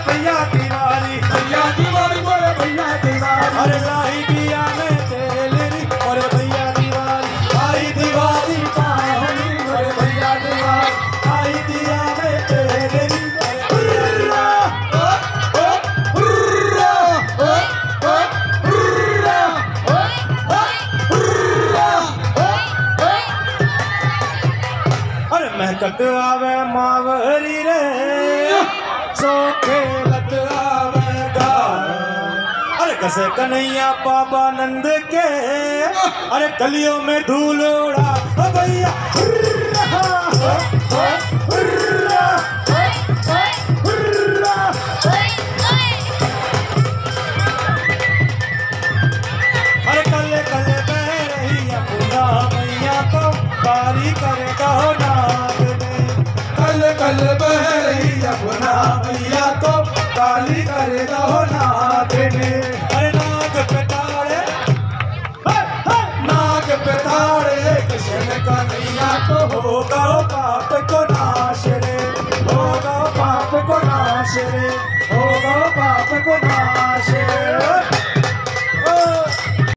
भैया दिवाली बोले भैया दिवाली। अरे लाई दिया में तेल री बोले भैया दिवाली। आई दिवाली पावनी बोले भैया दिवाली। आई दिया में तेल री महकत आवे मावरी रे सो खेलत आवे गान। अरे कसे कन्हैया बाबा नंद के अरे गलियों में धूल उड़ा भैया। अरे कले कले बह रही यमुना मैया को बारी करे कहो नाग ने। कले कले बह रही यमुना मैया को काली करे कहो नाग ने। अरे नाग पे ताड़े नाग पे ताड़े कृष्ण कन्हैया को हो गो